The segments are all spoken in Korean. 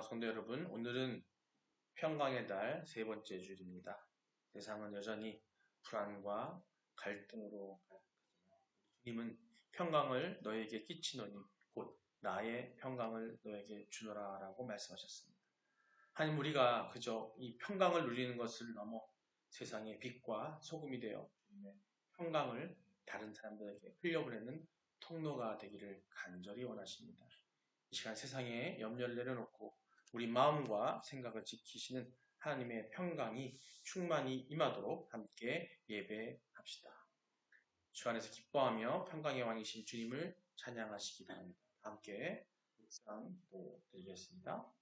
성도 여러분, 오늘은 평강의 달 세 번째 주일입니다. 세상은 여전히 불안과 갈등으로 주님은 평강을 너에게 끼치노니 곧 나의 평강을 너에게 주노라 라고 말씀하셨습니다. 하나님, 우리가 그저 이 평강을 누리는 것을 넘어 세상의 빛과 소금이 되어 주님의 평강을 다른 사람들에게 흘려보내는 통로가 되기를 간절히 원하십니다. 이 시간 세상에 염려를 내려놓고 우리 마음과 생각을 지키시는 하나님의 평강이 충만히 임하도록 함께 예배합시다. 주 안에서 기뻐하며 평강의 왕이신 주님을 찬양하시기 바랍니다. 함께 묵상 기도드리겠습니다.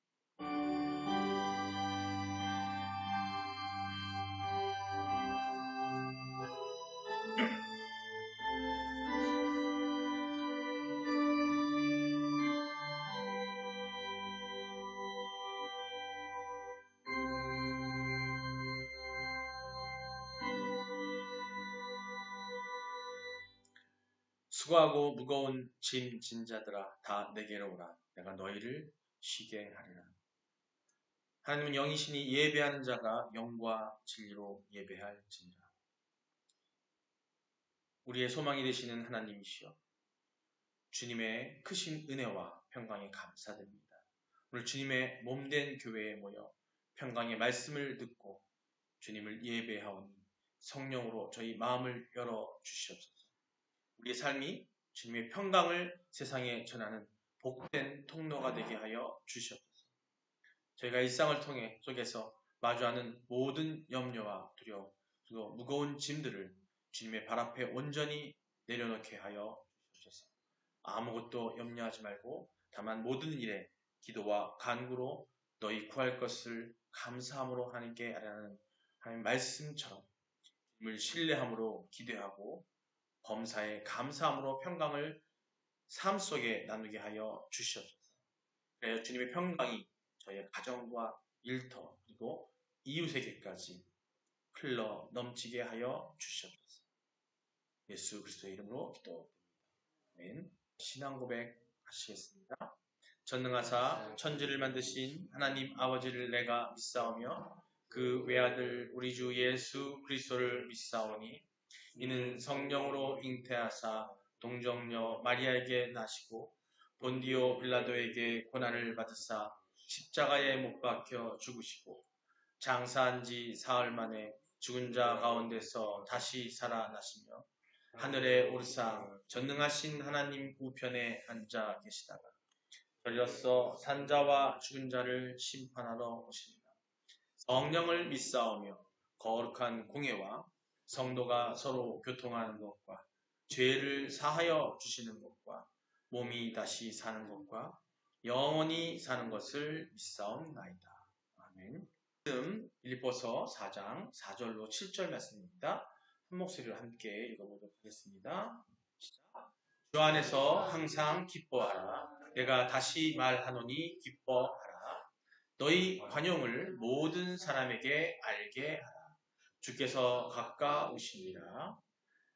수고하고 무거운 짐 진 자들아 다 내게로 오라. 내가 너희를 쉬게 하리라. 하나님은 영이시니 예배하는 자가 영과 진리로 예배할지니라. 우리의 소망이 되시는 하나님이시여, 주님의 크신 은혜와 평강에 감사드립니다. 오늘 주님의 몸된 교회에 모여 평강의 말씀을 듣고 주님을 예배하오니 성령으로 저희 마음을 열어주시옵소서. 우리의 삶이 주님의 평강을 세상에 전하는 복된 통로가 되게 하여 주시옵소서. 저희가 일상을 통해 속에서 마주하는 모든 염려와 두려움, 그리고 무거운 짐들을 주님의 발 앞에 온전히 내려놓게 하여 주시옵소서. 아무것도 염려하지 말고 다만 모든 일에 기도와 간구로 너희 구할 것을 감사함으로 하나님께 아뢰는 하나님 말씀처럼 주님을 신뢰함으로 기대하고 범사에 감사함으로 평강을 삶 속에 나누게 하여 주시옵소서. 그래야 주님의 평강이 저희의 가정과 일터 그리고 이웃에게까지 흘러 넘치게 하여 주시옵소서. 예수 그리스도의 이름으로 기도드립니다. 아멘. 신앙 고백 하시겠습니다. 전능하사 천지를 만드신 하나님 아버지를 내가 믿사오며 그 외아들 우리 주 예수 그리스도를 믿사오니 이는 성령으로 잉태하사 동정녀 마리아에게 나시고 본디오 빌라도에게 고난을 받으사 십자가에 못 박혀 죽으시고 장사한 지 사흘 만에 죽은 자 가운데서 다시 살아나시며 하늘에 오르사 전능하신 하나님 우편에 앉아 계시다가 저리로서 산자와 죽은 자를 심판하러 오십니다. 성령을 믿사오며 거룩한 공예와 성도가 서로 교통하는 것과 죄를 사하여 주시는 것과 몸이 다시 사는 것과 영원히 사는 것을 믿사옵나이다. 아멘. 지금 빌립보서 4장 4절로 7절 말씀입니다. 한 목소리로 함께 읽어보도록 하겠습니다. 주 안에서 항상 기뻐하라. 내가 다시 말하노니 기뻐하라. 너희 관용을 모든 사람에게 알게 하라. 주께서 가까우시니라.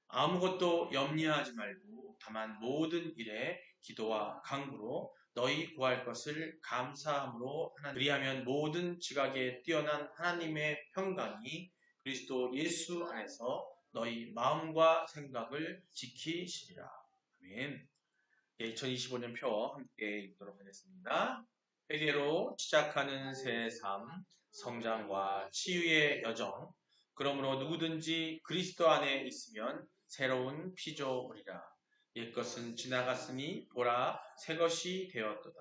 아무것도 염려하지 말고 다만 모든 일에 기도와 간구로 너희 구할 것을 감사함으로 하나님 그리하면 모든 지각에 뛰어난 하나님의 평강이 그리스도 예수 안에서 너희 마음과 생각을 지키시리라. 아멘. 2025년 표 함께 읽도록 하겠습니다. 회개로 시작하는 새 삶, 성장과 치유의 여정. 그러므로 누구든지 그리스도 안에 있으면 새로운 피조물이라. 옛것은 지나갔으니 보라 새 것이 되었도다.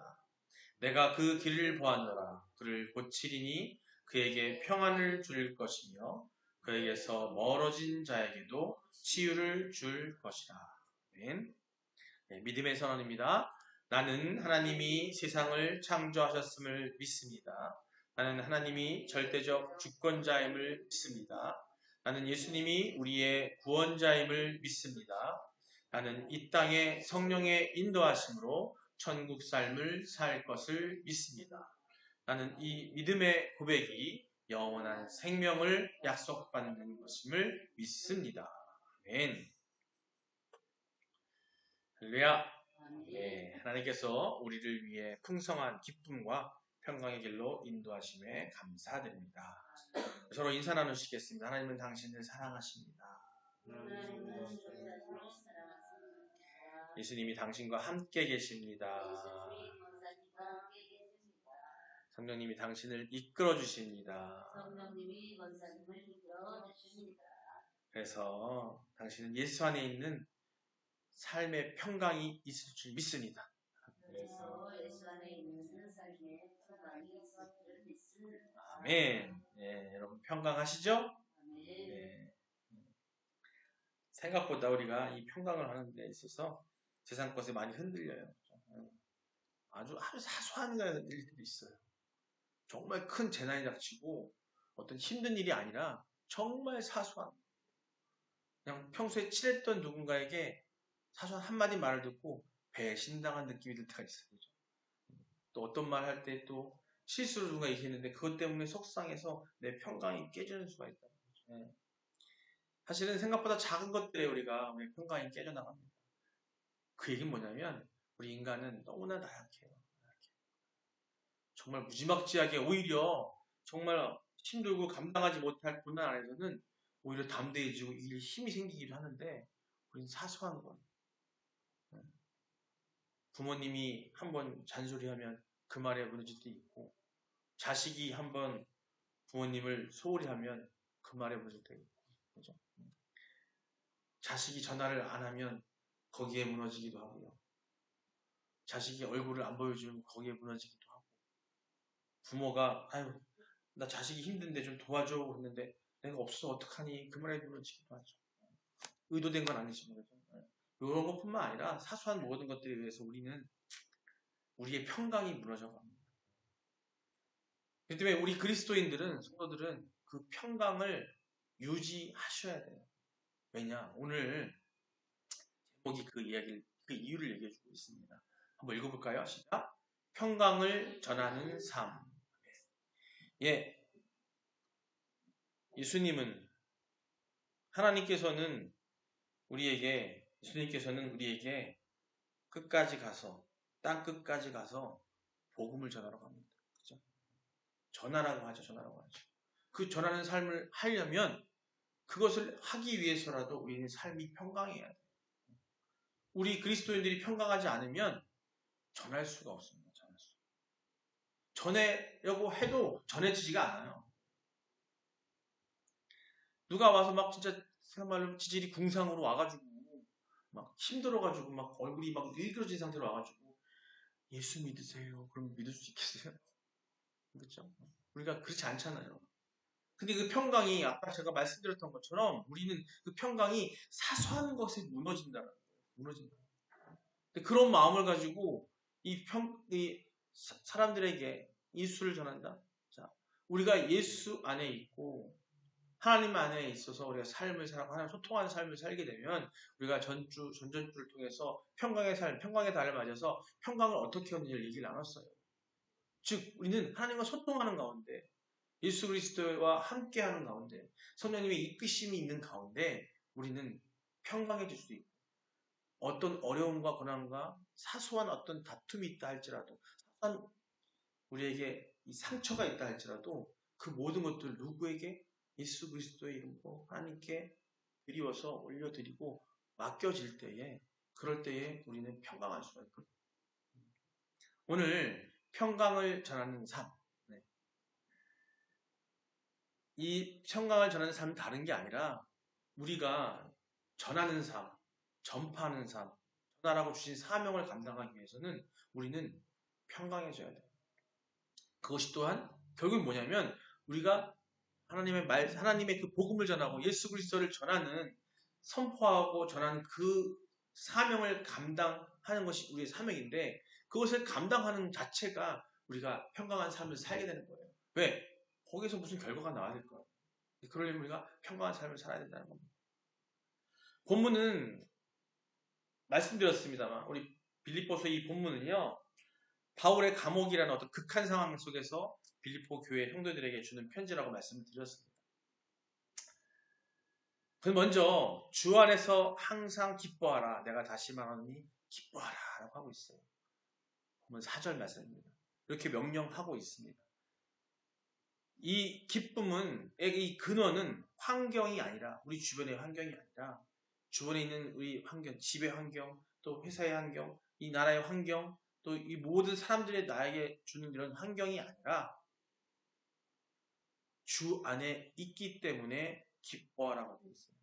내가 그 길을 보았노라. 그를 고치리니 그에게 평안을 줄 것이며 그에게서 멀어진 자에게도 치유를 줄 것이라. 아멘. 네, 믿음의 선언입니다. 나는 하나님이 세상을 창조하셨음을 믿습니다. 나는 하나님이 절대적 주권자임을 믿습니다. 나는 예수님이 우리의 구원자임을 믿습니다. 나는 이 땅에 성령의 인도하심으로 천국 삶을 살 것을 믿습니다. 나는 이 믿음의 고백이 영원한 생명을 약속받는 것임을 믿습니다. 아멘. 할렐루야. 예, 하나님께서 우리를 위해 풍성한 기쁨과 평강의 길로 인도하심에 감사드립니다. 서로 인사 나누시겠습니다. 하나님은 당신을 사랑하십니다. 예수님이 당신과 함께 계십니다. 성령님이 당신을 이끌어 주십니다. 그래서 당신은 예수 안에 있는 삶의 평강이 있을 줄 믿습니다. 아멘. 네, 여러분 평강하시죠? 네. 생각보다 우리가 이 평강을 하는 데 있어서 세상 것에 많이 흔들려요. 아주 사소한 일들이 있어요. 정말 큰 재난이 닥치고 어떤 힘든 일이 아니라 정말 사소한, 그냥 평소에 친했던 누군가에게 사소한 한마디 말을 듣고 배신당한 느낌이 들 때가 있어요. 그렇죠? 또 어떤 말 할 때 또 실수로 누가 얘기했는데 그것 때문에 속상해서 내 평강이 깨지는 수가 있다. 네. 사실은 생각보다 작은 것들에 우리가 우리 평강이 깨져나갑니다. 그 얘기는 뭐냐면 우리 인간은 너무나 나약해요. 정말 무지막지하게 오히려 정말 힘들고 감당하지 못할 고난 안에서는 오히려 담대해지고 일에 힘이 생기기도 하는데 우리는 사소한 건 부모님이 한번 잔소리하면 그 말에 무너질 때 있고 자식이 한번 부모님을 소홀히 하면 그 말에 무너질 때 있고 그죠? 자식이 전화를 안 하면 거기에 무너지기도 하고요. 자식이 얼굴을 안 보여주면 거기에 무너지기도 하고 부모가 아유 나 자식이 힘든데 좀 도와줘 했는데 내가 없어서 어떡하니 그 말에 무너지기도 하죠. 의도된 건 아니지만 이런 것뿐만 아니라 사소한 모든 것들에 의해서 우리는 우리의 평강이 무너져 갑니다. 그렇기 때문에 우리 그리스도인들은 성도들은 그 평강을 유지하셔야 돼요. 왜냐? 오늘 제목이 그 이유를 얘기해 주고 있습니다. 한번 읽어볼까요? 시작. 평강을 전하는 삶. 예. 예수님은 예수님께서는 우리에게 끝까지 가서 땅 끝까지 가서 복음을 전하러 갑니다. 그죠? 전하라고 하죠. 그 전하는 삶을 하려면 그것을 하기 위해서라도 우리는 삶이 평강해야 돼요. 우리 그리스도인들이 평강하지 않으면 전할 수가 없습니다. 전하려고 해도 전해지지가 않아요. 누가 와서 막 진짜 정말로 지질이 궁상으로 와가지고 막 힘들어가지고 막 얼굴이 막 일그러진 상태로 와가지고 예수 믿으세요. 그럼 믿을 수 있겠어요? 그렇죠? 우리가 그렇지 않잖아요. 근데 그 평강이 아까 제가 말씀드렸던 것처럼 우리는 그 평강이 사소한 것에 무너진다는 거예요. 무너진다. 그런 마음을 가지고 이 사람들에게 예수를 전한다. 자, 우리가 예수 안에 있고 하나님 안에 있어서 우리가 삶을 살고 하나님 소통하는 삶을 살게 되면 우리가 전전주를 통해서 평강의 삶, 평강의 달을 맞아서 평강을 어떻게 얻는지를 얘기를 나눴어요. 즉 우리는 하나님과 소통하는 가운데 예수 그리스도와 함께하는 가운데 성령님의 이끄심이 있는 가운데 우리는 평강해질 수 있고 어떤 어려움과 고난과 사소한 어떤 다툼이 있다 할지라도 사소한 우리에게 이 상처가 있다 할지라도 그 모든 것들 누구에게 예수 그리스도의 이름으로 하나님께 드리워서 올려드리고 맡겨질 때에 그럴 때에 우리는 평강할 수가 있거든요. 오늘 평강을 전하는 삶. 네. 이 평강을 전하는 삶은 다른 게 아니라 우리가 전하는 삶, 전파하는 삶, 전하라고 주신 사명을 감당하기 위해서는 우리는 평강해져야 돼요. 그것이 또한 결국은 뭐냐면 우리가 하나님의 그 복음을 전하고 예수 그리스도를 전하는 선포하고 전하는 그 사명을 감당하는 것이 우리의 사명인데 그것을 감당하는 자체가 우리가 평강한 삶을 살게 되는 거예요. 왜? 거기서 무슨 결과가 나와야 될 거예요. 그러려면 우리가 평강한 삶을 살아야 된다는 겁니다. 본문은 말씀드렸습니다만 우리 빌립보서 이 본문은요. 바울의 감옥이라는 어떤 극한 상황 속에서 빌립보 교회 형제들에게 주는 편지라고 말씀을 드렸습니다. 먼저 주 안에서 항상 기뻐하라. 내가 다시 말하노니 기뻐하라 라고 하고 있어요. 보면 4절 말씀입니다. 이렇게 명령하고 있습니다. 이 기쁨은, 이 근원은 환경이 아니라, 우리 주변의 환경이 아니라 주변에 있는 우리 환경, 집의 환경, 또 회사의 환경, 이 나라의 환경, 또 이 모든 사람들이 나에게 주는 이런 환경이 아니라 주 안에 있기 때문에 기뻐하라고 되어 있어요.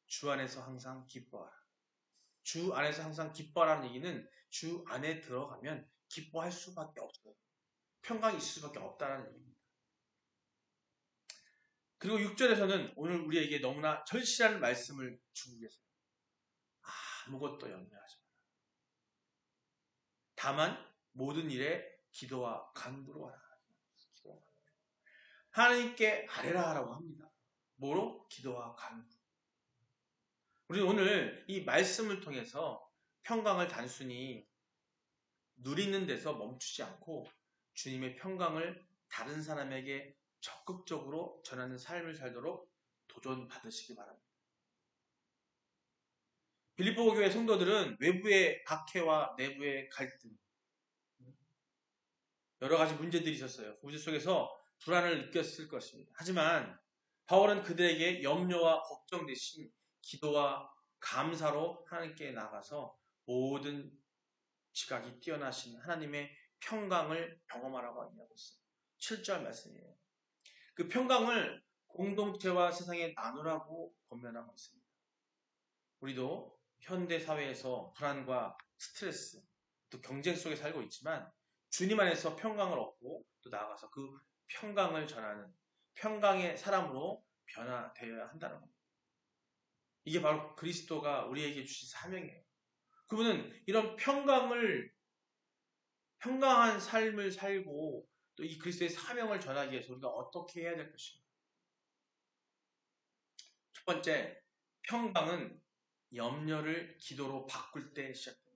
주 안에서 항상 기뻐하라. 주 안에서 항상 기뻐하라는 얘기는 주 안에 들어가면 기뻐할 수밖에 없어요. 평강이 있을 수밖에 없다는 얘기입니다. 그리고 6절에서는 오늘 우리에게 너무나 절실한 말씀을 주고 계세요. 아무것도 염려하지 마라. 다만 모든 일에 기도와 간구로 하라. 하나님께 아뢰라 라고 합니다. 뭐로? 기도와 간구. 우리는 오늘 이 말씀을 통해서 평강을 단순히 누리는 데서 멈추지 않고 주님의 평강을 다른 사람에게 적극적으로 전하는 삶을 살도록 도전받으시기 바랍니다. 빌립보 교회 성도들은 외부의 박해와 내부의 갈등, 여러 가지 문제들이 있었어요. 우주 속에서 불안을 느꼈을 것입니다. 하지만 바울은 그들에게 염려와 걱정 대신 기도와 감사로 하나님께 나가서 모든 지각이 뛰어나신 하나님의 평강을 경험하라고 하고 있어요. 7절 말씀이에요. 그 평강을 공동체와 세상에 나누라고 권면하고 있습니다. 우리도 현대 사회에서 불안과 스트레스, 또 경쟁 속에 살고 있지만 주님 안에서 평강을 얻고 또 나아가서 그 평강을 전하는 평강의 사람으로 변화되어야 한다는 겁니다. 이게 바로 그리스도가 우리에게 주신 사명이에요. 그분은 이런 평강한 삶을 살고 또 이 그리스도의 사명을 전하기 위해서 우리가 어떻게 해야 될 것인가? 첫 번째, 평강은 염려를 기도로 바꿀 때 시작됩니다.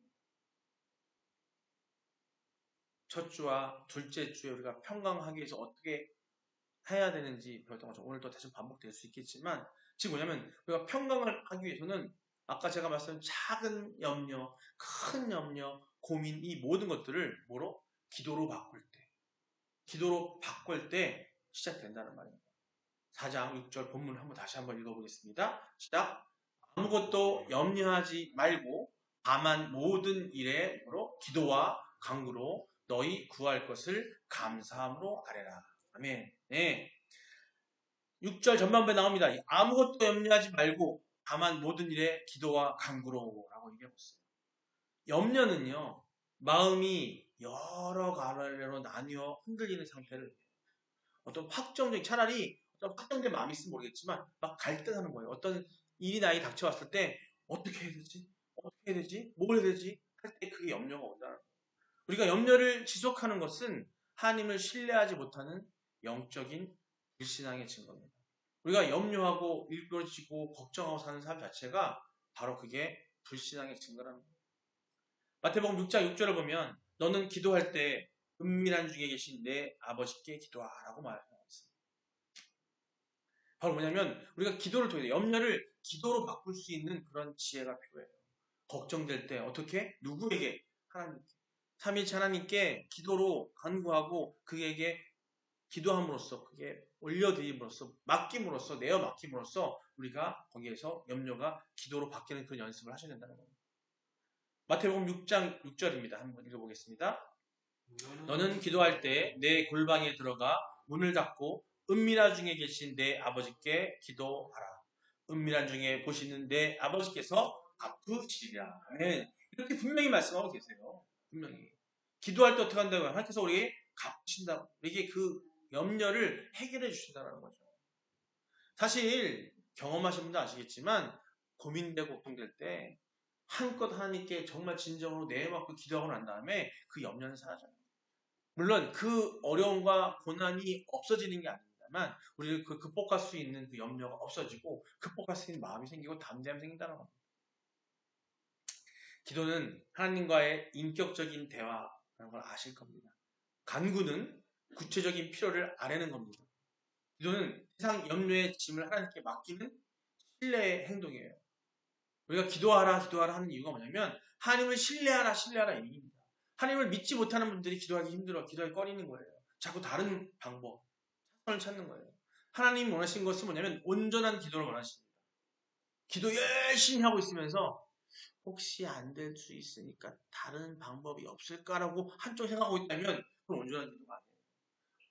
첫 주와 둘째 주에 우리가 평강하기 위해서 어떻게 해야 되는지 배웠던 거죠. 오늘도 다시 반복될 수 있겠지만 지금 뭐냐면 우리가 평강을 하기 위해서는 아까 제가 말씀드린 작은 염려, 큰 염려, 고민 이 모든 것들을 뭐로? 기도로 바꿀 때 시작된다는 말입니다. 4장 6절 본문 다시 한번 읽어보겠습니다. 시작. 아무것도 염려하지 말고 다만 모든 일에 뭐로? 기도와 간구로 너희 구할 것을 감사함으로 아뢰라. 아멘. 네. 6절 전반부에 나옵니다. 아무것도 염려하지 말고 다만 모든 일에 기도와 간구로 라고 얘기하고 있어요. 염려는요, 마음이 여러 가지로 나뉘어 흔들리는 상태를 어떤 차라리 어떤 확정된 마음이 있으면 모르겠지만 막 갈등하는 거예요. 어떤 일이 나에게 닥쳐왔을 때 어떻게 해야 되지? 어떻게 해야 되지? 뭘 해야 되지? 할 때 그게 염려가 온다는 거예요. 우리가 염려를 지속하는 것은 하나님을 신뢰하지 못하는 영적인 불신앙의 증거입니다. 우리가 염려하고 일그러지고 걱정하고 사는 삶 자체가 바로 그게 불신앙의 증거랍니다. 마태복음 6장 6절을 보면 너는 기도할 때 은밀한 중에 계신 내 아버지께 기도하라고 말하고 있습니다. 바로 뭐냐면 우리가 기도를 통해 염려를 기도로 바꿀 수 있는 그런 지혜가 필요해요. 걱정될 때 어떻게? 누구에게? 하나님께. 삼위일체 하나님께 기도로 간구하고 그에게 기도함으로써 그게 올려드림으로써 맡김으로써 내어 맡김으로써 우리가 거기에서 염려가 기도로 바뀌는 그런 연습을 하셔야 된다는 겁니다. 마태복음 6장 6절입니다. 한번 읽어보겠습니다. 너는 기도할 때 내 골방에 들어가 문을 닫고 은밀한 중에 계신 내 아버지께 기도하라. 은밀한 중에 보시는 내 아버지께서 갚으시리라. 아멘. 이렇게 분명히 말씀하고 계세요. 분명히. 기도할 때 어떻게 한다고요? 하나님께서 우리에게 갚으신다. 우리에게 그 염려를 해결해 주신다는 거죠. 사실 경험하신 분도 아시겠지만 고민되고 걱정될 때 한껏 하나님께 정말 진정으로 내어맞고 기도하고 난 다음에 그 염려는 사라져요. 물론 그 어려움과 고난이 없어지는 게 아닙니다만 우리를 극복할 수 있는 그 염려가 없어지고 극복할 수 있는 마음이 생기고 담대함이 생긴다는 겁니다. 기도는 하나님과의 인격적인 대화라는 걸 아실 겁니다. 간구는 구체적인 필요를 아뢰는 겁니다. 기도는 세상 염려의 짐을 하나님께 맡기는 신뢰의 행동이에요. 우리가 기도하라 하는 이유가 뭐냐면 하나님을 신뢰하라 이 얘기입니다. 하나님을 믿지 못하는 분들이 기도하기 힘들어, 기도하기 꺼리는 거예요. 자꾸 다른 방법, 차선을 찾는 거예요. 하나님이 원하시는 것은 뭐냐면 온전한 기도를 원하십니다. 기도 열심히 하고 있으면서 혹시 안 될 수 있으니까 다른 방법이 없을까라고 한쪽 생각하고 있다면 그건 온전한 기도가 아니에요.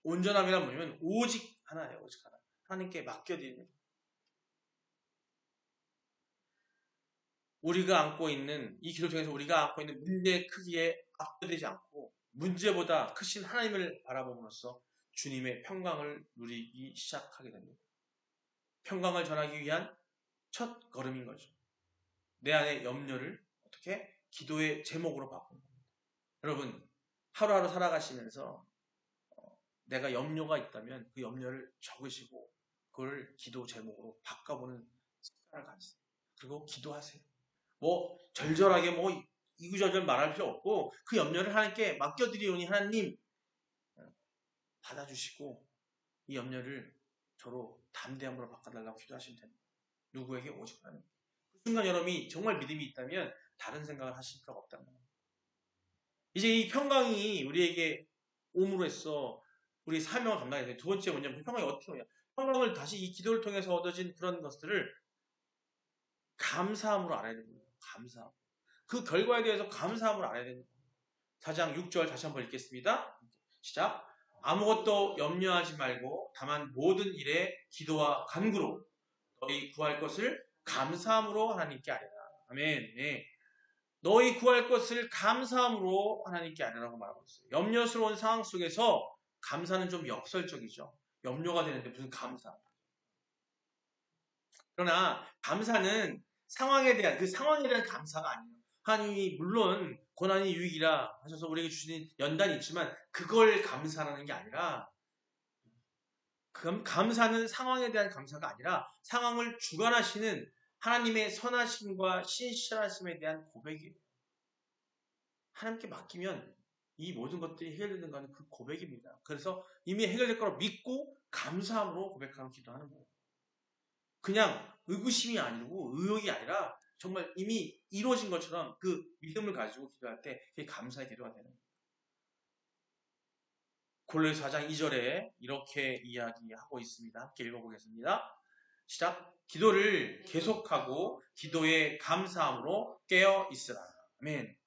온전함이란 뭐냐면 오직 하나예요. 오직 하나. 하나님께 맡겨드리는. 우리가 안고 있는 이 기도 중에서 우리가 안고 있는 문제의 크기에 압도되지 않고 문제보다 크신 하나님을 바라봄으로써 주님의 평강을 누리기 시작하게 됩니다. 평강을 전하기 위한 첫 걸음인 거죠. 내 안의 염려를 어떻게 기도의 제목으로 바꾸는 겁니다. 여러분 하루하루 살아가시면서 내가 염려가 있다면 그 염려를 적으시고 그걸 기도 제목으로 바꿔보는 습관을 가지세요. 그리고 기도하세요. 뭐 절절하게 뭐 이구저절 말할 필요 없고 그 염려를 하나님께 맡겨드리오니 하나님 받아주시고 이 염려를 저로 담대함으로 바꿔달라고 기도하시면 됩니다. 누구에게? 오직 하나님. 그 순간 여러분이 정말 믿음이 있다면 다른 생각을 하실 필요가 없다는 겁니다. 이제 이 평강이 우리에게 옴으로써 우리 사명을 감당해야 돼요. 두 번째 뭐냐면 평강이 어떻게 오냐. 평강을 다시 이 기도를 통해서 얻어진 그런 것들을 감사함으로 알아야 됩니다. 감사함. 그 결과에 대해서 감사함으로 알아야 됩니다. 4장 6절 다시 한번 읽겠습니다. 시작. 아무것도 염려하지 말고 다만 모든 일에 기도와 간구로 너희 구할 것을 감사함으로 하나님께 아뢰라. 아멘. 네. 너희 구할 것을 감사함으로 하나님께 아뢰라고 말하고 있어요. 염려스러운 상황 속에서 감사는 좀 역설적이죠. 염려가 되는데 무슨 감사. 그러나 감사는 상황에 대한 그 상황에 대한 감사가 아니에요. 하나님이 물론 고난이 유익이라 하셔서 우리에게 주시는 연단이 있지만 그걸 감사하는 게 아니라 감사는 상황에 대한 감사가 아니라 상황을 주관하시는 하나님의 선하심과 신실하심에 대한 고백이에요. 하나님께 맡기면 이 모든 것들이 해결되는 것은 그 고백입니다. 그래서 이미 해결될 거로 믿고 감사함으로 고백하는 기도하는 거예요. 그냥 의구심이 아니고 의욕이 아니라 정말 이미 이루어진 것처럼 그 믿음을 가지고 기도할 때 그게 감사의 기도가 되는 거예요. 골로새 4장 2절에 이렇게 이야기하고 있습니다. 함께 읽어보겠습니다. 시작. 기도를 계속하고 기도에 감사함으로 깨어 있으라. 아멘.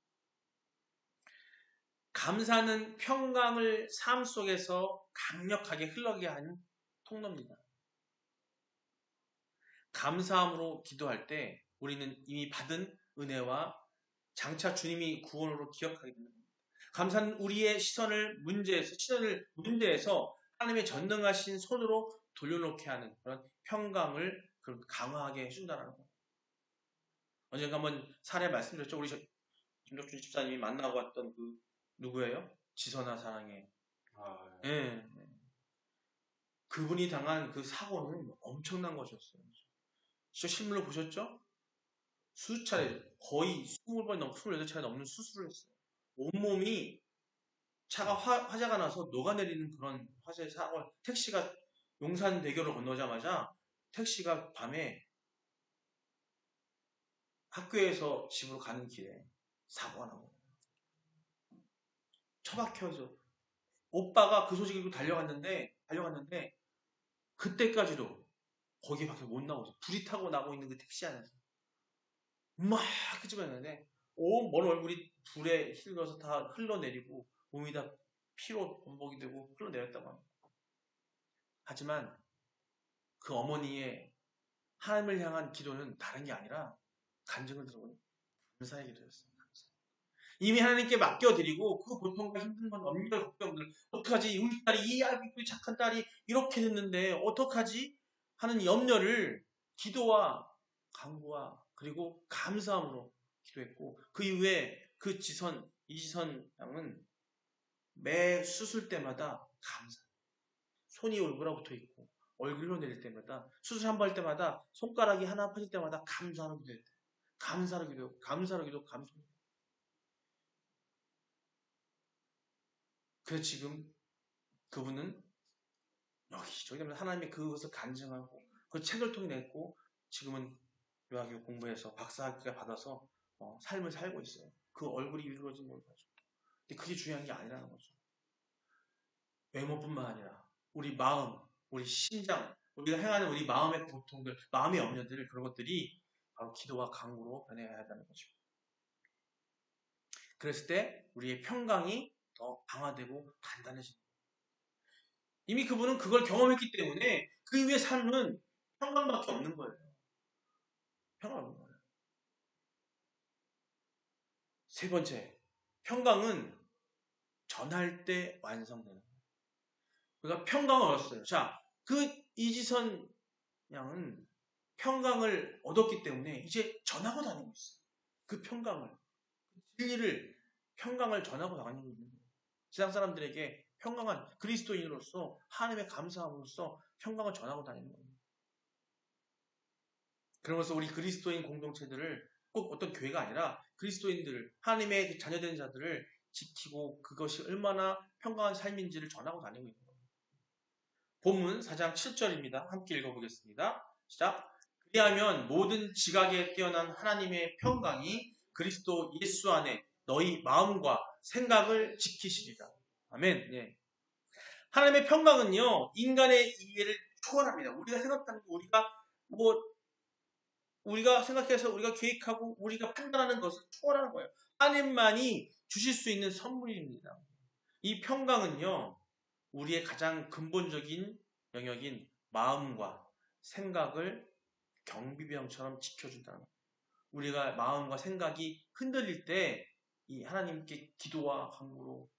감사는 평강을 삶 속에서 강력하게 흘러게 하는 통로입니다. 감사함으로 기도할 때 우리는 이미 받은 은혜와 장차 주님이 구원으로 기억하게 됩니다. 감사는 우리의 시선을 문제에서 하나님의 전능하신 손으로 돌려놓게 하는 그런 평강을 강화하게 해준다는 거예요. 언젠가 한번 사례 말씀드렸죠. 우리 김덕준 집사님이 만나고 왔던 그 누구예요? 지선아 사랑해. 네. 그분이 당한 그 사고는 엄청난 것이었어요. 저 실물로 보셨죠? 수차례, 거의 20번 넘고 28차례 넘는 수술을 했어요. 온몸이 차가 화재가 나서 녹아내리는 그런 화재 사고를 택시가 용산대교를 건너자마자 택시가 밤에 학교에서 집으로 가는 길에 사고가 나고 처박혀서 오빠가 그 소식을 달려갔는데 그때까지도 거기 밖에 못 나오죠. 불이 타고 나고 있는 그 택시 안에서 막 끄집어냈는데 온 먼 얼굴이 불에 힐러서 다 흘러내리고 몸이 다 피로 범벅이 되고 흘러내렸다고 합니다. 하지만 그 어머니의 하나님을 향한 기도는 다른 게 아니라 간증을 들어보니 감사의 기도였어요. 이미 하나님께 맡겨드리고 그 고통과 힘든 건 엄밀한 걱정들 어떡하지? 우리 딸이 이 아이고 착한 딸이 이렇게 됐는데 어떡하지? 하는 염려를 기도와 간구와 그리고 감사함으로 기도했고 그 이후에 이지선 양은 매 수술 때마다 감사. 손이 얼굴에 붙어 있고 얼굴 흘러내릴 때마다 수술 한 번 할 때마다 손가락이 하나 퍼질 때마다 감사하는 기도했대. 감사로 기도. 그래서 지금 그분은 여기저기 하나님의 그것을 간증하고 그 책을 통해 냈고 지금은 유아교육 공부해서 박사학위가 받아서 삶을 살고 있어요. 그 얼굴이 이루어진 걸 가지고. 그게 중요한 게 아니라는 거죠. 외모뿐만 아니라 우리 마음, 우리 심장, 우리가 행하는 우리 마음의 고통들, 마음의 염려들, 그런 것들이 바로 기도와 간구로 변해야 한다는 거죠. 그랬을 때 우리의 평강이 더 강화되고 단단해집니다. 이미 그분은 그걸 경험했기 때문에 그 이후의 삶은 평강밖에 없는 거예요. 평강 없는 거예요. 세 번째, 평강은 전할 때 완성되는 거예요. 그러니까 평강을 얻었어요. 자, 그 이지선 양은 평강을 얻었기 때문에 이제 전하고 다니고 있어요. 그 평강을, 진리를, 평강을 전하고 다니고 있는 거예요. 세상 사람들에게 평강한 그리스도인으로서 하나님의 감사함으로써 평강을 전하고 다니는 거예요. 그러면서 우리 그리스도인 공동체들을 꼭 어떤 교회가 아니라 그리스도인들을, 하나님의 자녀된 자들을 지키고 그것이 얼마나 평강한 삶인지를 전하고 다니고 있는 거예요. 본문 4장 7절입니다. 함께 읽어보겠습니다. 시작. 그리하면 모든 지각에 뛰어난 하나님의 평강이 그리스도 예수 안에 너희 마음과 생각을 지키시리라. 아멘. 네. 하나님의 평강은요, 인간의 이해를 초월합니다. 우리가 생각하는 거, 우리가 생각해서 우리가 계획하고 우리가 판단하는 것을 초월하는 거예요. 하나님만이 주실 수 있는 선물입니다. 이 평강은요, 우리의 가장 근본적인 영역인 마음과 생각을 경비병처럼 지켜준다는 거예요. 우리가 마음과 생각이 흔들릴 때 이 하나님께 기도와 간구로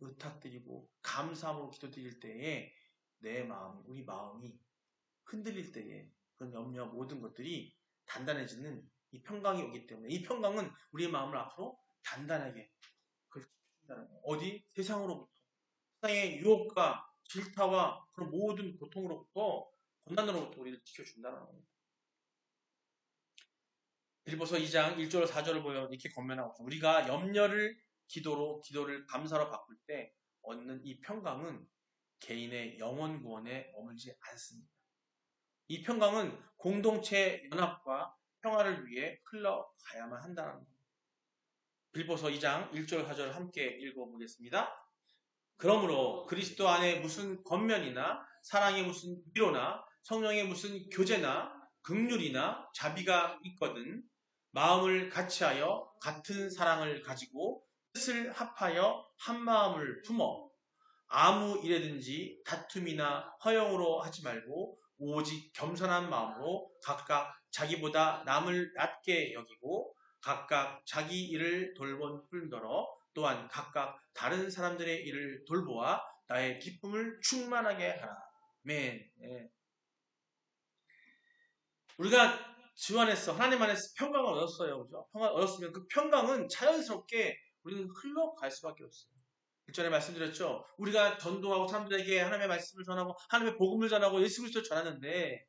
의탁드리고 감사함으로 기도드릴 때에 내 마음, 우리 마음이 흔들릴 때에 그런 염려 모든 것들이 단단해지는 이 평강이 오기 때문에 이 평강은 우리의 마음을 앞으로 단단하게 그걸 지켜준다는 거예요. 어디? 세상으로부터. 세상의 유혹과 질타와 그런 모든 고통으로부터 고난으로부터 우리를 지켜준다는 겁니다. 빌립보서 2장 1절 4절을 보면 이렇게 권면하고 있습니다. 우리가 염려를 기도를 감사로 바꿀 때 얻는 이 평강은 개인의 영혼 구원에 머물지 않습니다. 이 평강은 공동체 연합과 평화를 위해 흘러가야만 한다는 겁니다. 빌립보서 2장 1절 4절 함께 읽어보겠습니다. 그러므로 그리스도 안에 무슨 권면이나 사랑의 무슨 위로나 성령의 무슨 교제나 긍휼이나 자비가 있거든 마음을 같이하여 같은 사랑을 가지고 뜻을 합하여 한 마음을 품어 아무 일에든지 다툼이나 허영으로 하지 말고 오직 겸손한 마음으로 각각 자기보다 남을 낮게 여기고 각각 자기 일을 돌본 뿐더러 또한 각각 다른 사람들의 일을 돌보아 나의 기쁨을 충만하게 하라. 아멘. 네. 우리가 주 안에서 하나님 안에서 평강을 얻었어요. 그죠? 평강을 얻었으면 그 평강은 자연스럽게 우리는 흘러갈 수밖에 없어요. 1절에 말씀드렸죠. 우리가 전도하고 사람들에게 하나님의 말씀을 전하고 하나님의 복음을 전하고 예수 그리스도를 전하는데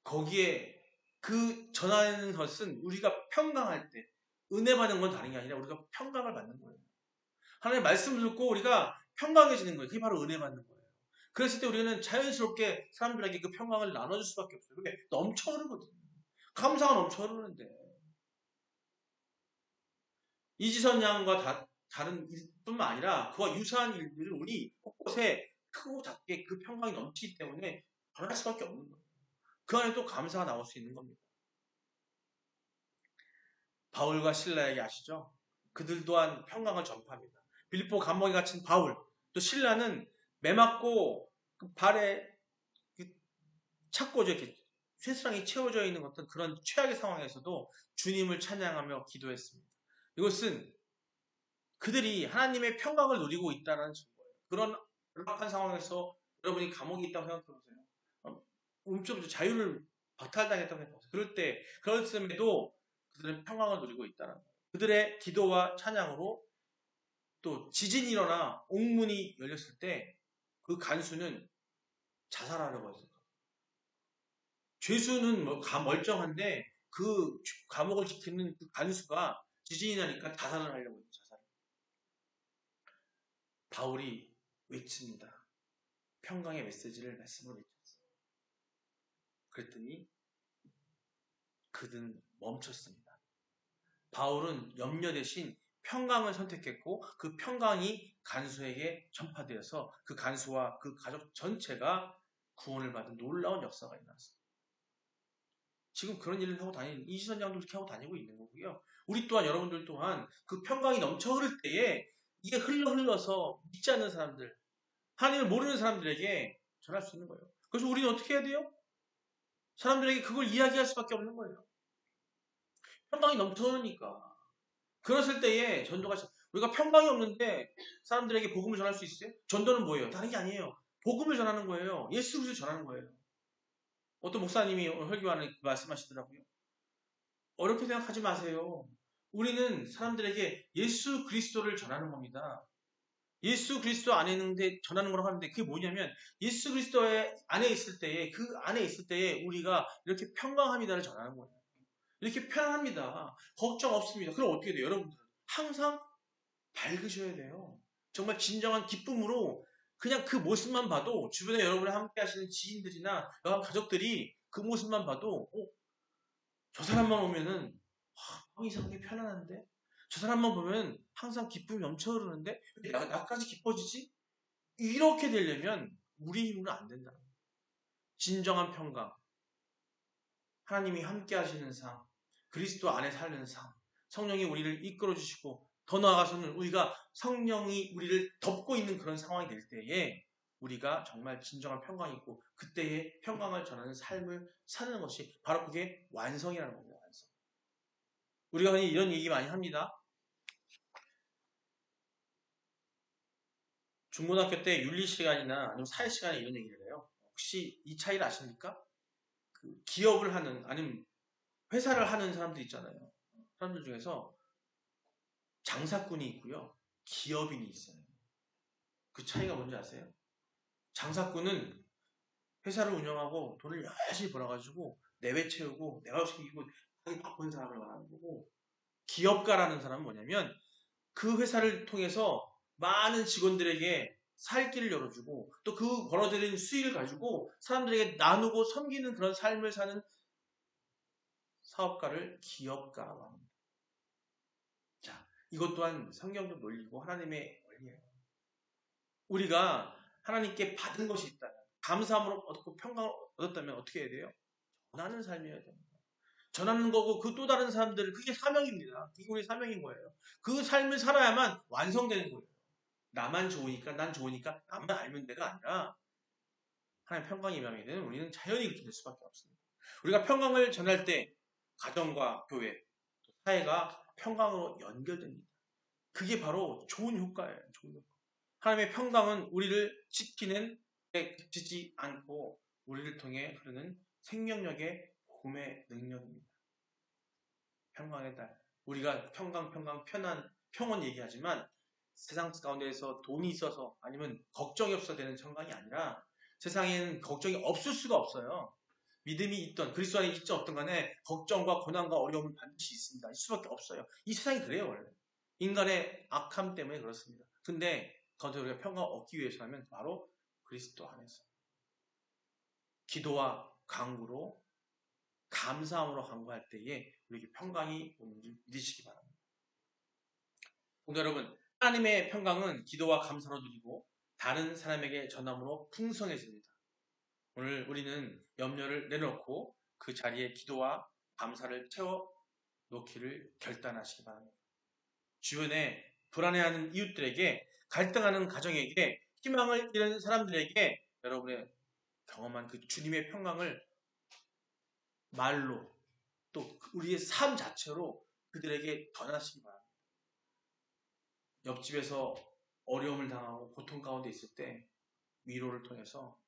거기에 그 전하는 것은 우리가 평강할 때 은혜 받는 건 다른 게 아니라 우리가 평강을 받는 거예요. 하나님의 말씀을 듣고 우리가 평강해지는 거예요. 그게 바로 은혜 받는 거예요. 그랬을 때 우리는 자연스럽게 사람들에게 그 평강을 나눠줄 수밖에 없어요. 그게 넘쳐 흐르거든요. 감사가 넘쳐 흐르는데 이지선 양과 다른 뿐만 아니라 그와 유사한 일들을 우리 곳곳에 크고 작게 그 평강이 넘치기 때문에 변할 수밖에 없는 거예요. 그 안에 또 감사가 나올 수 있는 겁니다. 바울과 실라에게 아시죠? 그들 또한 평강을 전파합니다. 빌립보 감옥에 갇힌 바울, 또 실라는 매맞고 그 발에 착고져 이렇게 쇠사랑이 채워져 있는 어떤 그런 최악의 상황에서도 주님을 찬양하며 기도했습니다. 이것은 그들이 하나님의 평강을 누리고 있다는 증거예요. 그런 열악한 상황에서 여러분이 감옥에 있다고 생각해보세요. 음주부터 자유를 박탈당했다고 생각해보세요. 그럴 때에도 그들은 평강을 누리고 있다는 거예요. 그들의 기도와 찬양으로 또 지진이 일어나 옥문이 열렸을 때 그 간수는 자살하려고 했어요. 죄수는 멀쩡한데 그 감옥을 지키는 그 간수가 지진이 나니까 자살을 하려고 했어요. 자살. 바울이 외칩니다. 평강의 메시지를 말씀으로 외쳤어요. 그랬더니 그는 멈췄습니다. 바울은 염려 대신 평강을 선택했고 그 평강이 간수에게 전파되어서 그 간수와 그 가족 전체가 구원을 받은 놀라운 역사가 일어났습니다. 지금 그런 일을 하고 다니는 이지선 장도 그렇게 하고 다니고 있는 거고요. 우리 또한 여러분들 또한 그 평강이 넘쳐 흐를 때에 이게 흘러서 믿지 않는 사람들, 하나님을 모르는 사람들에게 전할 수 있는 거예요. 그래서 우리는 어떻게 해야 돼요? 사람들에게 그걸 이야기할 수밖에 없는 거예요. 평강이 넘쳐 흐르니까. 그랬을 때에 전도가 우리가 평강이 없는데 사람들에게 복음을 전할 수 있어요? 전도는 뭐예요? 다른 게 아니에요. 복음을 전하는 거예요. 예수 그리스도를 전하는 거예요. 어떤 목사님이 오늘 설교하는 말씀하시더라고요. 어렵게 생각하지 마세요. 우리는 사람들에게 예수 그리스도를 전하는 겁니다. 예수 그리스도 안에 있는데 전하는 거라고 하는데 그게 뭐냐면 예수 그리스도의 안에 있을 때에 그 안에 있을 때에 우리가 이렇게 평강합니다를 전하는 거예요. 이렇게 편안합니다. 걱정 없습니다. 그럼 어떻게 돼요? 여러분들 항상 밝으셔야 돼요. 정말 진정한 기쁨으로 그냥 그 모습만 봐도 주변에 여러분이 함께 하시는 지인들이나 가족들이 그 모습만 봐도 저 사람만 오면은 이상하게 편안한데? 저 사람만 보면 항상 기쁨이 넘쳐 흐르는데 나까지 기뻐지지? 이렇게 되려면 우리 힘으로는 안 된다. 진정한 평강, 하나님이 함께 하시는 삶, 그리스도 안에 사는 삶, 성령이 우리를 이끌어 주시고 더 나아가서는 우리가 성령이 우리를 덮고 있는 그런 상황이 될 때에 우리가 정말 진정한 평강이 있고 그때의 평강을 전하는 삶을 사는 것이 바로 그게 완성이라는 겁니다. 완성. 우리가 흔히 이런 얘기 많이 합니다. 중고등학교 때 윤리 시간이나 아니면 사회 시간에 이런 얘기를 해요. 혹시 이 차이를 아십니까? 그 기업을 하는 아니면 회사를 하는 사람들 있잖아요. 사람들 중에서 장사꾼이 있고요. 기업인이 있어요. 그 차이가 뭔지 아세요? 장사꾼은 회사를 운영하고 돈을 열심히 벌어가지고 내외 채우고 내가시키고 하기 바쁜 사람을 말하는 거고 기업가라는 사람은 뭐냐면 그 회사를 통해서 많은 직원들에게 살 길을 열어주고 또 그 벌어들인 수익을 가지고 사람들에게 나누고 섬기는 그런 삶을 사는 사업가를 기업가라고 합니다. 자, 이것 또한 성경적 논리고 하나님의 원리예요. 우리가 하나님께 받은 것이 있다면 감사함으로 얻고 평강을 얻었다면 어떻게 해야 돼요? 전하는 삶이어야 됩니다. 전하는 거고 그 또 다른 사람들 그게 사명입니다. 이게 우리 사명인 거예요. 그 삶을 살아야만 완성되는 거예요. 나만 좋으니까 난 좋으니까 나만 알면 돼가 아니라 하나님 평강이 임하게 되는 우리는 자연히 그렇게 될 수밖에 없습니다. 우리가 평강을 전할 때 가정과 교회, 사회가 평강으로 연결됩니다. 그게 바로 좋은 효과예요. 좋은 효과. 하나님의 평강은 우리를 지키는 데 그치지 않고 우리를 통해 흐르는 생명력의 복음의 능력입니다. 평강의 달. 우리가 평강, 편안, 평온 얘기하지만 세상 가운데에서 돈이 있어서 아니면 걱정이 없어서 되는 평강이 아니라 세상에는 걱정이 없을 수가 없어요. 믿음이 있던 그리스도 안에 있든 없든 간에 걱정과 고난과 어려움은 반드시 있습니다. 있을 수밖에 없어요. 이 세상이 그래요 원래. 인간의 악함 때문에 그렇습니다. 근데 거기서 우리가 평강을 얻기 위해서라면 바로 그리스도 안에서 기도와 간구로 감사함으로 간구할 때에 우리에게 평강이 오는 줄 믿으시기 바랍니다. 성도 여러분, 하나님의 평강은 기도와 감사로 누리고 다른 사람에게 전함으로 풍성해집니다. 오늘 우리는 염려를 내놓고 그 자리에 기도와 감사를 채워 놓기를 결단하시기 바랍니다. 주변에 불안해하는 이웃들에게 갈등하는 가정에게 희망을 잃은 사람들에게 여러분의 경험한 그 주님의 평강을 말로 또 우리의 삶 자체로 그들에게 전하시기 바랍니다. 옆집에서 어려움을 당하고 고통 가운데 있을 때 위로를 통해서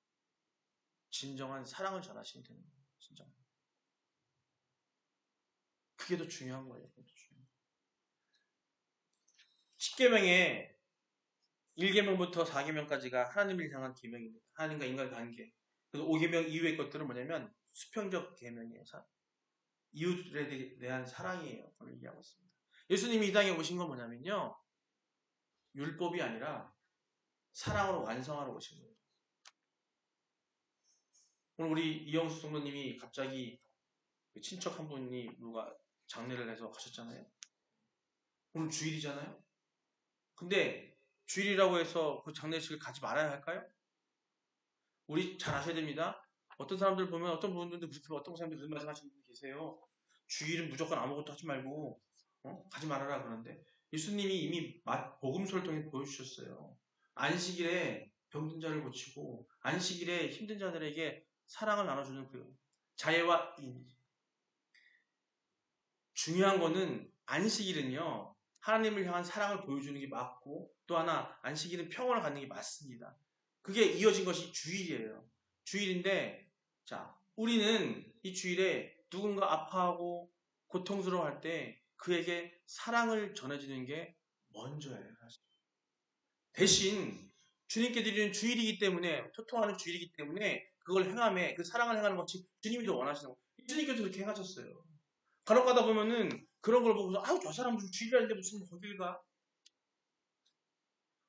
진정한 사랑을 전하시면 되는 거예요. 진정. 그게 더 중요한 거예요. 10계명의 1계명부터 4계명까지가 하나님을 향한 계명입니다. 하나님과 인간 관계. 그래서 5계명 이후의 것들은 뭐냐면 수평적 계명이에요. 이웃에 대한 사랑이에요. 그걸 얘기하고 있습니다. 예수님이 이 땅에 오신 건 뭐냐면요. 율법이 아니라 사랑으로 완성하러 오신 거예요. 오늘 우리 이영수 성도님이 갑자기 친척 한 분이 누가 장례를 해서 가셨잖아요. 오늘 주일이잖아요. 근데 주일이라고 해서 그 장례식을 가지 말아야 할까요? 우리 잘 아셔야 됩니다. 어떤 사람들 보면 어떤 분들도 그렇게 어떤 사람들 그런 말씀하시는 분 계세요. 주일은 무조건 아무것도 하지 말고 가지 말아라 그러는데 예수님이 이미 복음서를 통해 보여주셨어요. 안식일에 병든 자를 고치고 안식일에 힘든 자들에게 사랑을 나눠주는 그 자애와 인. 중요한 거는 안식일은요. 하나님을 향한 사랑을 보여주는 게 맞고 또 하나 안식일은 평온을 갖는 게 맞습니다. 그게 이어진 것이 주일이에요. 주일인데 자 우리는 이 주일에 누군가 아파하고 고통스러워할 때 그에게 사랑을 전해주는 게 먼저예요. 사실. 대신 주님께 드리는 주일이기 때문에 소통하는 주일이기 때문에 그걸 행함에 그 사랑을 행하는 것이 주님이 더 원하시는 거예요. 주님께서 그렇게 행하셨어요. 간혹 가다 보면은 그런 걸 보고서 아유 저 사람 무슨 주일이라는데 무슨 거길 가.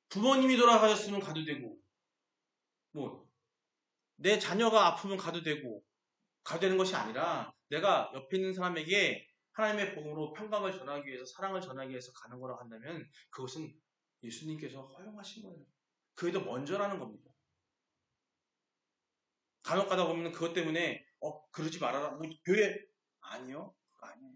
부모님이 돌아가셨으면 가도 되고 뭐 내 자녀가 아프면 가도 되고 가도 되는 것이 아니라 내가 옆에 있는 사람에게 하나님의 복음으로 평강을 전하기 위해서 사랑을 전하기 위해서 가는 거라고 한다면 그것은 예수님께서 허용하신 거예요. 그게 더 먼저라는 겁니다. 간혹 가다 보면 그것 때문에 그러지 말아라. 뭐 교회 아니요. 아니에요.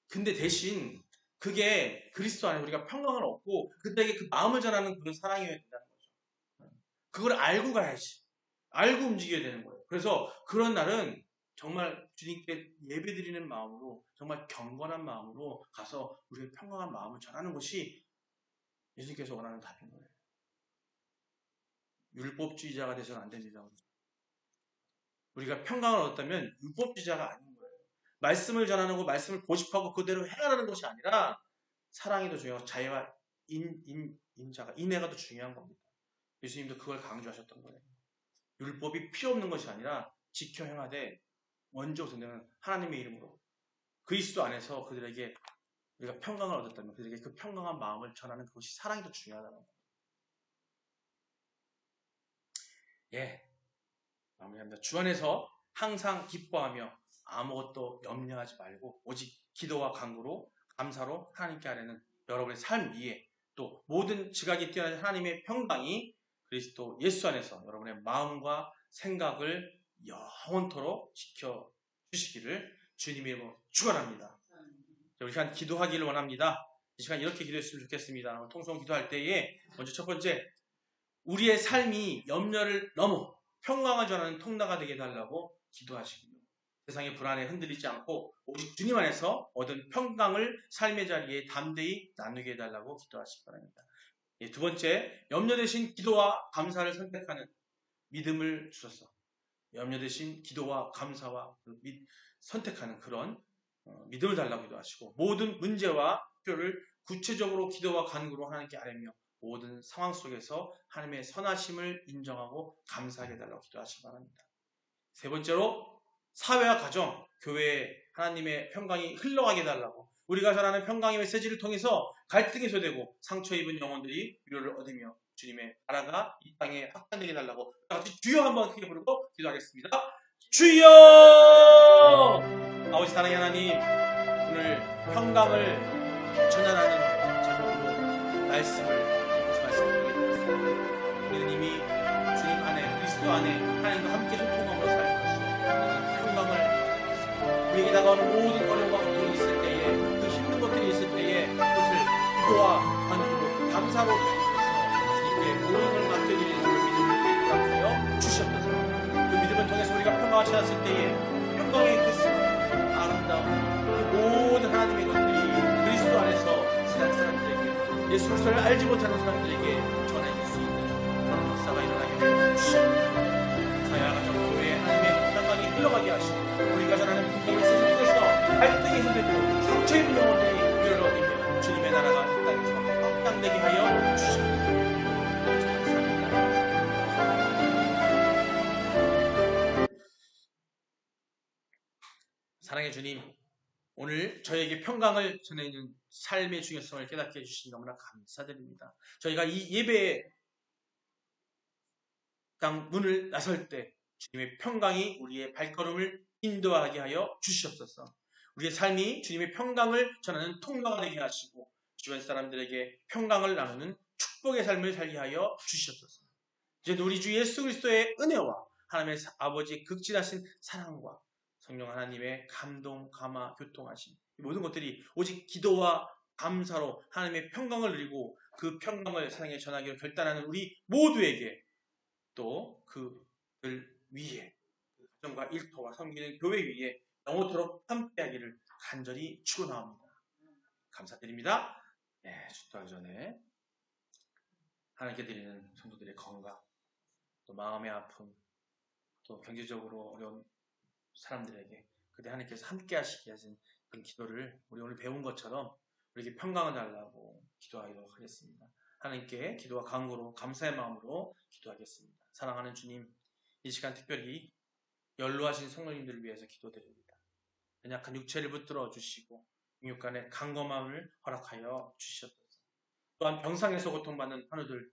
근데 대신 그게 그리스도 안에 우리가 평강을 얻고 그때에게 그 마음을 전하는 그런 사랑이어야 된다는 거죠. 그걸 알고 가야지. 알고 움직여야 되는 거예요. 그래서 그런 날은 정말 주님께 예배드리는 마음으로 정말 경건한 마음으로 가서 우리의 평강한 마음을 전하는 것이 예수님께서 원하는 답인 거예요. 율법주의자가 되서는 안 됩니다. 우리가 평강을 얻었다면 율법주의자가 아닌 거예요. 말씀을 전하는 거, 말씀을 고집하고 그대로 행하라는 것이 아니라 사랑이 더 중요하고 자애와 인내가 더 중요한 겁니다. 예수님도 그걸 강조하셨던 거예요. 율법이 필요 없는 것이 아니라 지켜 행하되 먼저 우선은 하나님의 이름으로 그리스도 안에서 그들에게 우리가 평강을 얻었다면 그들에게 그 평강한 마음을 전하는 그것이 사랑이 더 중요하다는 거예요. 예, 마무리합니다. 주 안에서 항상 기뻐하며 아무것도 염려하지 말고 오직 기도와 간구로 감사로 하나님께 아뢰는 여러분의 삶 위에 또 모든 지각이 뛰어난 하나님의 평강이 그리스도 예수 안에서 여러분의 마음과 생각을 영원토록 지켜주시기를 주님의 이름으로 축원합니다. 우리 시간 기도하기를 원합니다. 이 시간 이렇게 기도했으면 좋겠습니다. 통성 기도할 때에 먼저 첫 번째 우리의 삶이 염려를 넘어 평강을 전하는 통로가 되게 해달라고 기도하시고요. 세상의 불안에 흔들리지 않고 오직 주님 안에서 얻은 평강을 삶의 자리에 담대히 나누게 해달라고 기도하시기 바랍니다. 예, 두 번째, 염려 대신 기도와 감사를 선택하는 믿음을 주셔서 염려 대신 기도와 감사와 선택하는 그런 믿음을 달라고 기도하시고 모든 문제와 필요를 구체적으로 기도와 간구로 하나님께 아뢰며 모든 상황 속에서 하나님의 선하심을 인정하고 감사하게 해달라고 기도하시기 바랍니다. 세 번째로 사회와 가정, 교회에 하나님의 평강이 흘러가게 해달라고 우리가 전하는 평강의 메시지를 통해서 갈등이 해소되고 상처 입은 영혼들이 위로를 얻으며 주님의 나라가 이 땅에 확산되게 해달라고 같이 주여 한번 크게 부르고 기도하겠습니다. 주여! 아버지 사랑의 하나님 오늘 평강을 전환하는 제목으로 말씀을 우리는 이미 주님 안에 그리스도 안에 하나님과 함께 소통함으로 살 것이고 평강을 우리에게 다가오는 모든 어려움과 고통이 있을 때에 그 힘든 것들이 있을 때에 그것을 기도와 간구로 감사로 드리면서 주님께 모든 걸 맡겨드리는 그런 믿음을 회복하여 주셨소서. 그 믿음을 통해서 우리가 평강을 찾았을 때에 평강의 그 아름다운 그 모든 하나님의 것들이 그리스도 안에서 지난 사람들에게 예수 그리스도를 알지 못하는 사람들에게 전해질 수 있는 그런 역사가 일어나게 해주시옵소서. 사회와 가정 교회에 하나님의 평강이 흘러가게 하시고 우리가 전하는 평강을 통해서 갈등이 해소되고 상처 입은 영혼들이 위로를 얻으며 주님의 나라가 이 땅에서 확장되게 하여 주시옵소서. 사랑의 주님, 오늘 저에게 평강을 전해주는 삶의 중요성을 깨닫게 해주시니 너무나 감사드립니다. 저희가 이 예배의 땅 문을 나설 때 주님의 평강이 우리의 발걸음을 인도하게 하여 주시옵소서. 우리의 삶이 주님의 평강을 전하는 통로가 되게 하시고 주변 사람들에게 평강을 나누는 축복의 삶을 살게 하여 주시옵소서. 이제 우리 주 예수 그리스도의 은혜와 하나님의 아버지의 극진하신 사랑과 성령 하나님의 감동, 감화, 교통하심 이 모든 것들이 오직 기도와 감사로 하나님의 평강을 누리고 그 평강을 세상에 전하기로 결단하는 우리 모두에게 또 그들 위에 가정과 일터와 섬기는 교회 위에 영원토록 함께하기를 간절히 축원합니다. 감사드립니다. 주도하기 전에 하나님께 드리는 성도들의 건강, 또 마음의 아픔, 또 경제적으로 어려운 사람들에게 그때 하나님께서 함께 하시게 하신 그런 기도를 우리 오늘 배운 것처럼 우리에게 평강을 달라고 기도하도록 하겠습니다. 하나님께 기도와 간구로 감사의 마음으로 기도하겠습니다. 사랑하는 주님, 이 시간 특별히 연로하신 성도님들을 위해서 기도드립니다. 연약한 육체를 붙들어 주시고 육간의 강건함을 허락하여 주시옵소서. 또한 병상에서 고통받는 환우들을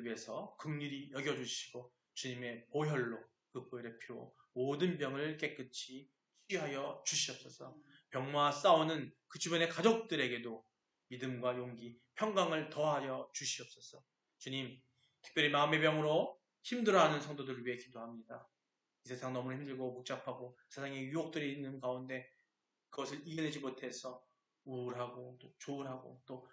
위해서 긍휼히 여겨주시고 주님의 보혈로 그 보혈의 피로 모든 병을 깨끗이 치유하여 주시옵소서. 병마와 싸우는 그 주변의 가족들에게도 믿음과 용기, 평강을 더하여 주시옵소서. 주님, 특별히 마음의 병으로 힘들어하는 성도들을 위해 기도합니다. 이 세상 너무 힘들고 복잡하고 세상에 유혹들이 있는 가운데 그것을 이겨내지 못해서 우울하고 또 조울하고 또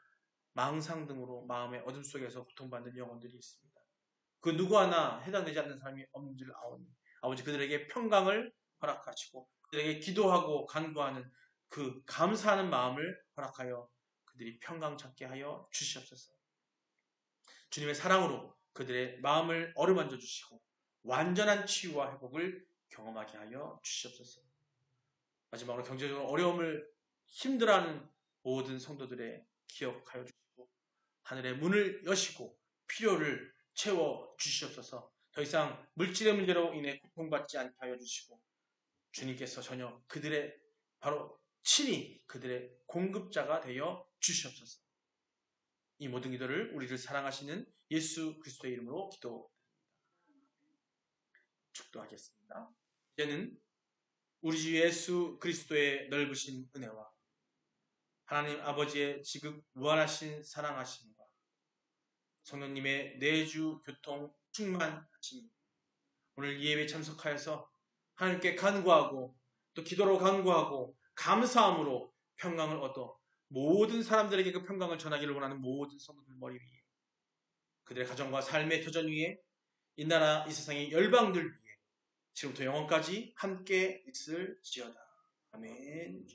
망상 등으로 마음의 어둠 속에서 고통받는 영혼들이 있습니다. 그 누구 하나 해당되지 않는 사람이 없는 줄 아오니 아버지 그들에게 평강을 허락하시고 그들에게 기도하고 간구하는 그 감사하는 마음을 허락하여 그들이 평강 찾게 하여 주시옵소서. 주님의 사랑으로 그들의 마음을 어루만져 주시고 완전한 치유와 회복을 경험하게 하여 주시옵소서. 마지막으로 경제적으로 어려움을 힘들어하는 모든 성도들의 기억하여 주시고 하늘의 문을 여시고 필요를 채워 주시옵소서. 더 이상 물질의 문제로 인해 고통받지 않게 하여 주시고 주님께서 전혀 그들의 바로 친히 그들의 공급자가 되어 주시옵소서. 이 모든 기도를 우리를 사랑하시는 예수 그리스도의 이름으로 기도드립니다. 축도하겠습니다. 이제는 우리 주 예수 그리스도의 넓으신 은혜와 하나님 아버지의 지극 무한하신 사랑하심과 성령님의 내주 교통 충만하심 오늘 이 예배에 참석하여서 하나님께 간구하고 또 기도로 간구하고 감사함으로 평강을 얻어 모든 사람들에게 그 평강을 전하기를 원하는 모든 성도들 머리 위에 그들의 가정과 삶의 터전 위에 이 나라 이 세상의 열방들 위에 지금부터 영원까지 함께 있을지어다. 아멘.